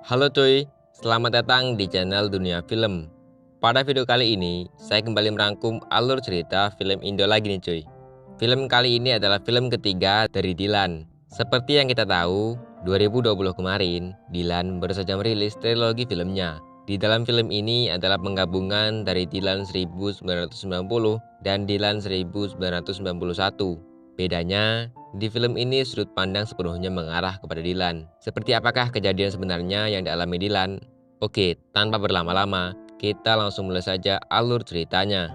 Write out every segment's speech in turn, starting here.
Halo cuy, selamat datang di channel Dunia Film. Pada video kali ini, saya kembali merangkum alur cerita film Indo lagi nih cuy. Film kali ini adalah film ketiga dari Dilan. Seperti yang kita tahu, 2020 kemarin, Dilan baru saja merilis trilogi filmnya. Di dalam film ini adalah penggabungan dari Dilan 1990 dan Dilan 1991. Bedanya, di film ini sudut pandang sepenuhnya mengarah kepada Dilan. Seperti apakah kejadian sebenarnya yang dialami Dilan? Oke, tanpa berlama-lama, kita langsung mulai saja alur ceritanya.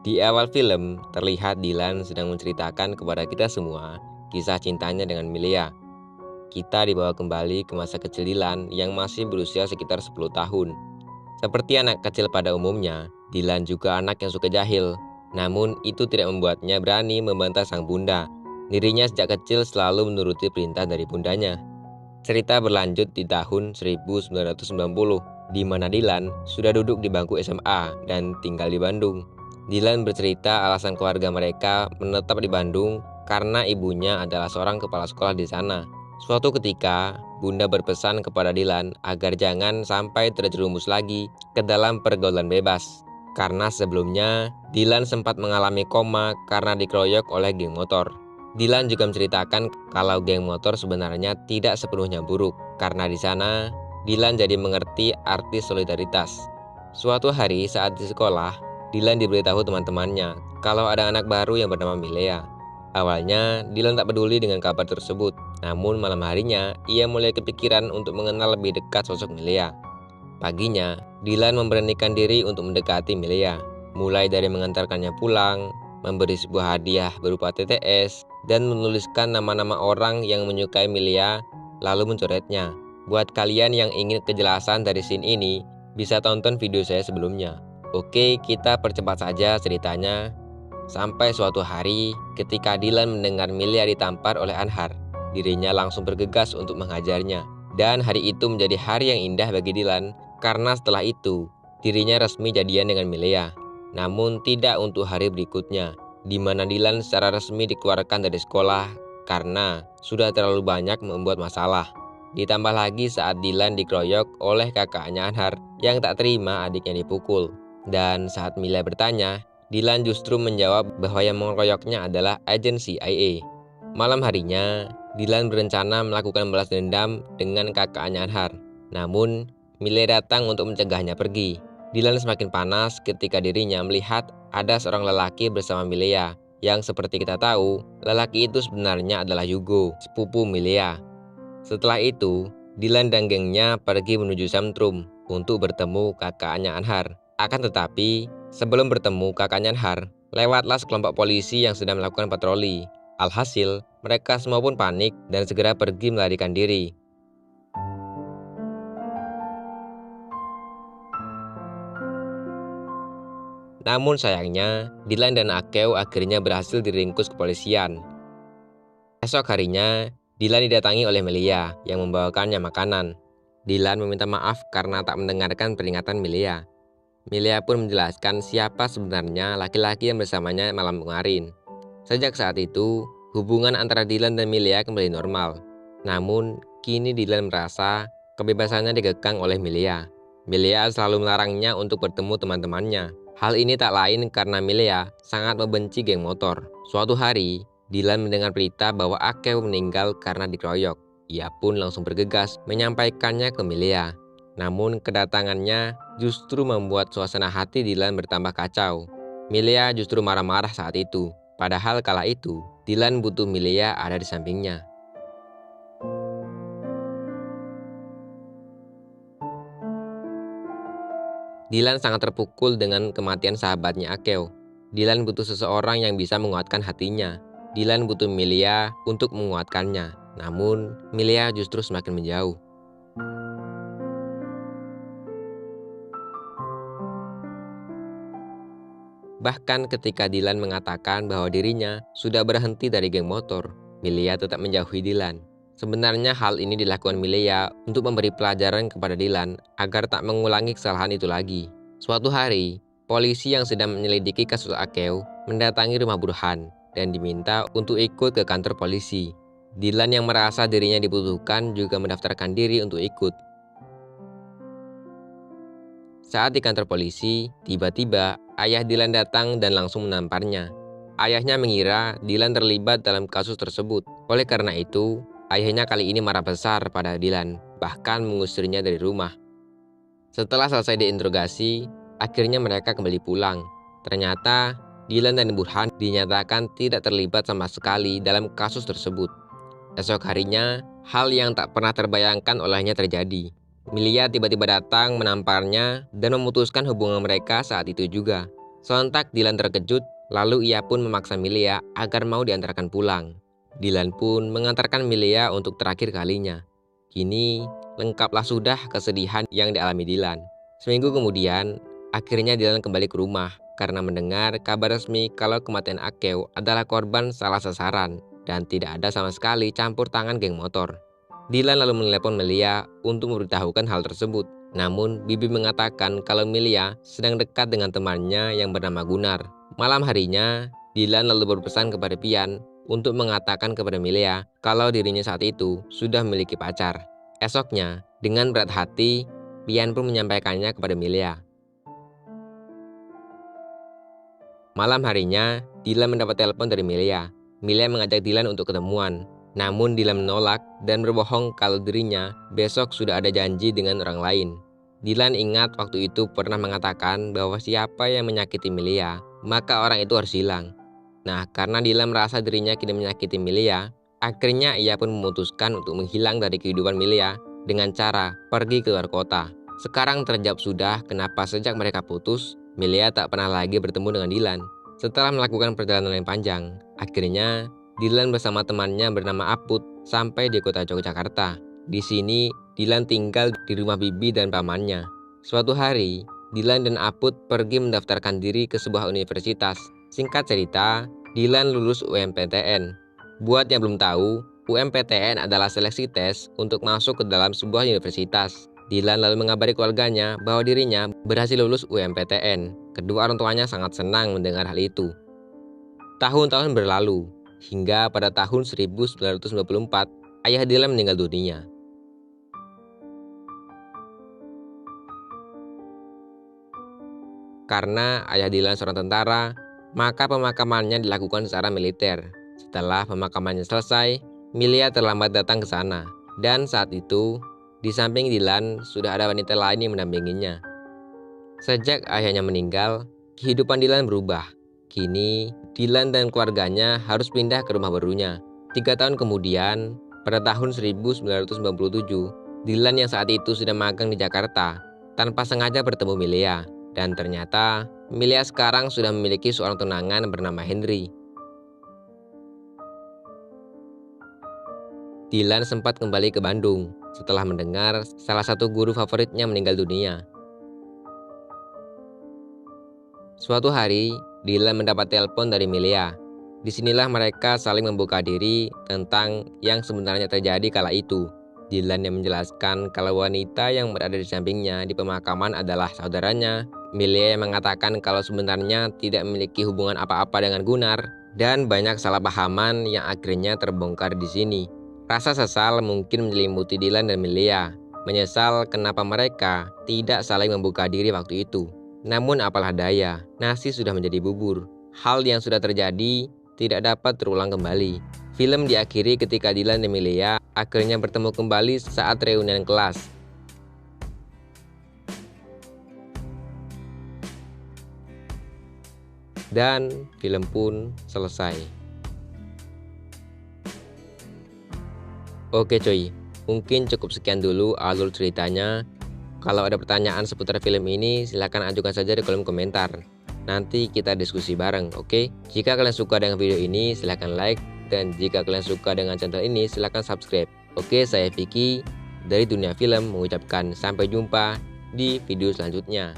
Di awal film, terlihat Dilan sedang menceritakan kepada kita semua kisah cintanya dengan Milea. Kita dibawa kembali ke masa kecil Dilan yang masih berusia sekitar 10 tahun. Seperti anak kecil pada umumnya, Dilan juga anak yang suka jahil. Namun itu tidak membuatnya berani membantah sang bunda. Dirinya sejak kecil selalu menuruti perintah dari bundanya. Cerita berlanjut di tahun 1990, di mana Dilan sudah duduk di bangku SMA dan tinggal di Bandung. Dilan bercerita alasan keluarga mereka menetap di Bandung karena ibunya adalah seorang kepala sekolah di sana. Suatu ketika, Bunda berpesan kepada Dilan agar jangan sampai terjerumus lagi ke dalam pergaulan bebas. Karena sebelumnya, Dilan sempat mengalami koma karena dikeroyok oleh geng motor. Dilan juga menceritakan kalau geng motor sebenarnya tidak sepenuhnya buruk, karena di sana, Dilan jadi mengerti arti solidaritas. Suatu hari saat di sekolah, Dilan diberitahu teman-temannya kalau ada anak baru yang bernama Milea. Awalnya, Dilan tak peduli dengan kabar tersebut. Namun malam harinya, ia mulai kepikiran untuk mengenal lebih dekat sosok Milea. Paginya, Dilan memberanikan diri untuk mendekati Milea. Mulai dari mengantarkannya pulang, memberi sebuah hadiah berupa TTS, dan menuliskan nama-nama orang yang menyukai Milea, lalu mencoretnya. Buat kalian yang ingin kejelasan dari scene ini, bisa tonton video saya sebelumnya. Oke, kita percepat saja ceritanya. Sampai suatu hari, ketika Dilan mendengar Milea ditampar oleh Anhar, dirinya langsung bergegas untuk menghajarnya. Dan hari itu menjadi hari yang indah bagi Dilan, karena setelah itu, dirinya resmi jadian dengan Milea. Namun tidak untuk hari berikutnya, di mana Dilan secara resmi dikeluarkan dari sekolah karena sudah terlalu banyak membuat masalah. Ditambah lagi saat Dilan dikeroyok oleh kakaknya Anhar yang tak terima adiknya dipukul. Dan saat Milea bertanya, Dilan justru menjawab bahwa yang mengeroyoknya adalah agen CIA. Malam harinya, Dilan berencana melakukan balas dendam dengan kakaknya Anhar. Namun, Milea datang untuk mencegahnya pergi. Dilan semakin panas ketika dirinya melihat ada seorang lelaki bersama Milea. Yang seperti kita tahu, lelaki itu sebenarnya adalah Yugo, sepupu Milea. Setelah itu, Dilan dan gengnya pergi menuju Sentrum untuk bertemu kakaknya Anhar. Akan tetapi, sebelum bertemu kakaknya Anhar, lewatlah sekelompok polisi yang sedang melakukan patroli. Alhasil, mereka semua pun panik dan segera pergi melarikan diri. Namun sayangnya, Dilan dan Akeo akhirnya berhasil diringkus kepolisian. Esok harinya, Dilan didatangi oleh Milea yang membawakannya makanan. Dilan meminta maaf karena tak mendengarkan peringatan Milea. Milea pun menjelaskan siapa sebenarnya laki-laki yang bersamanya malam kemarin. Sejak saat itu, hubungan antara Dilan dan Milea kembali normal. Namun, kini Dilan merasa kebebasannya dikekang oleh Milea. Milea selalu melarangnya untuk bertemu teman-temannya. Hal ini tak lain karena Milea sangat membenci geng motor. Suatu hari, Dilan mendengar berita bahwa Akeo meninggal karena dikeroyok. Ia pun langsung bergegas menyampaikannya ke Milea. Namun kedatangannya justru membuat suasana hati Dilan bertambah kacau. Milea justru marah-marah saat itu. Padahal kala itu, Dilan butuh Milea ada di sampingnya. Dilan sangat terpukul dengan kematian sahabatnya Akeo. Dilan butuh seseorang yang bisa menguatkan hatinya. Dilan butuh Milea untuk menguatkannya. Namun, Milea justru semakin menjauh. Bahkan ketika Dilan mengatakan bahwa dirinya sudah berhenti dari geng motor, Milea tetap menjauhi Dilan. Sebenarnya hal ini dilakukan Milea untuk memberi pelajaran kepada Dilan agar tak mengulangi kesalahan itu lagi. Suatu hari, polisi yang sedang menyelidiki kasus Akeo mendatangi rumah Burhan dan diminta untuk ikut ke kantor polisi. Dylan yang merasa dirinya dibutuhkan juga mendaftarkan diri untuk ikut. Saat di kantor polisi, tiba-tiba ayah Dylan datang dan langsung menamparnya. Ayahnya mengira Dylan terlibat dalam kasus tersebut. Oleh karena itu, ayahnya kali ini marah besar pada Dylan, bahkan mengusirnya dari rumah. Setelah selesai diinterogasi, akhirnya mereka kembali pulang. Ternyata, Dylan dan Burhan dinyatakan tidak terlibat sama sekali dalam kasus tersebut. Esok harinya, hal yang tak pernah terbayangkan olehnya terjadi. Milia tiba-tiba datang menamparnya dan memutuskan hubungan mereka saat itu juga. Sontak Dylan terkejut, lalu ia pun memaksa Milia agar mau diantarkan pulang. Dylan pun mengantarkan Milia untuk terakhir kalinya. Kini, lengkaplah sudah kesedihan yang dialami Dylan. Seminggu kemudian, akhirnya Dylan kembali ke rumah karena mendengar kabar resmi kalau kematian Akeo adalah korban salah sasaran dan tidak ada sama sekali campur tangan geng motor. Dylan lalu menelepon Milia untuk memberitahukan hal tersebut. Namun, Bibi mengatakan kalau Milia sedang dekat dengan temannya yang bernama Gunnar. Malam harinya, Dylan lalu berpesan kepada Pian untuk mengatakan kepada Milia kalau dirinya saat itu sudah memiliki pacar. Esoknya, dengan berat hati, Pian pun menyampaikannya kepada Milia. Malam harinya, Dylan mendapat telepon dari Milia. Milia mengajak Dylan untuk ketemuan. Namun Dylan menolak dan berbohong kalau dirinya besok sudah ada janji dengan orang lain. Dylan ingat waktu itu pernah mengatakan bahwa siapa yang menyakiti Milia, maka orang itu harus hilang. Nah, karena Dylan merasa dirinya kini menyakiti Milia, akhirnya ia pun memutuskan untuk menghilang dari kehidupan Milia dengan cara pergi ke luar kota. Sekarang terjawab sudah kenapa sejak mereka putus, Milia tak pernah lagi bertemu dengan Dylan. Setelah melakukan perjalanan yang panjang, akhirnya Dylan bersama temannya bernama Aput sampai di kota Yogyakarta. Di sini, Dylan tinggal di rumah bibi dan pamannya. Suatu hari, Dylan dan Aput pergi mendaftarkan diri ke sebuah universitas. Singkat cerita, Dylan lulus UMPTN. Buat yang belum tahu, UMPTN adalah seleksi tes untuk masuk ke dalam sebuah universitas. Dylan lalu mengabari keluarganya bahwa dirinya berhasil lulus UMPTN. Kedua orang tuanya sangat senang mendengar hal itu. Tahun-tahun berlalu, hingga pada tahun 1994, ayah Dylan meninggal dunia. Karena ayah Dylan seorang tentara, maka pemakamannya dilakukan secara militer. Setelah pemakamannya selesai, Milia terlambat datang ke sana. Dan saat itu, di samping Dylan sudah ada wanita lain yang mendampinginya. Sejak ayahnya meninggal, kehidupan Dylan berubah. Kini, Dylan dan keluarganya harus pindah ke rumah barunya. 3 tahun kemudian, pada tahun 1997, Dylan yang saat itu sudah magang di Jakarta, tanpa sengaja bertemu Milia. Dan ternyata, Milia sekarang sudah memiliki seorang tunangan bernama Henry. Dylan sempat kembali ke Bandung setelah mendengar salah satu guru favoritnya meninggal dunia. Suatu hari, Dylan mendapat telepon dari Milia. Disinilah mereka saling membuka diri tentang yang sebenarnya terjadi kala itu. Dylan yang menjelaskan kalau wanita yang berada di sampingnya di pemakaman adalah saudaranya. Milia yang mengatakan kalau sebenarnya tidak memiliki hubungan apa-apa dengan Gunnar, dan banyak salah pahaman yang akhirnya terbongkar di sini. Rasa sesal mungkin menyelimuti Dylan dan Milia. Menyesal kenapa mereka tidak saling membuka diri waktu itu. Namun apalah daya, nasi sudah menjadi bubur. Hal yang sudah terjadi tidak dapat terulang kembali. Film diakhiri ketika Dylan dan Milia akhirnya bertemu kembali saat reunian kelas. Dan film pun selesai. Oke coy, mungkin cukup sekian dulu alur ceritanya. Kalau ada pertanyaan seputar film ini, silahkan ajukan saja di kolom komentar. Nanti kita diskusi bareng, oke? Jika kalian suka dengan video ini, silahkan like. Dan jika kalian suka dengan channel ini, silahkan subscribe. Oke, saya Vicky dari Dunia Film mengucapkan sampai jumpa di video selanjutnya.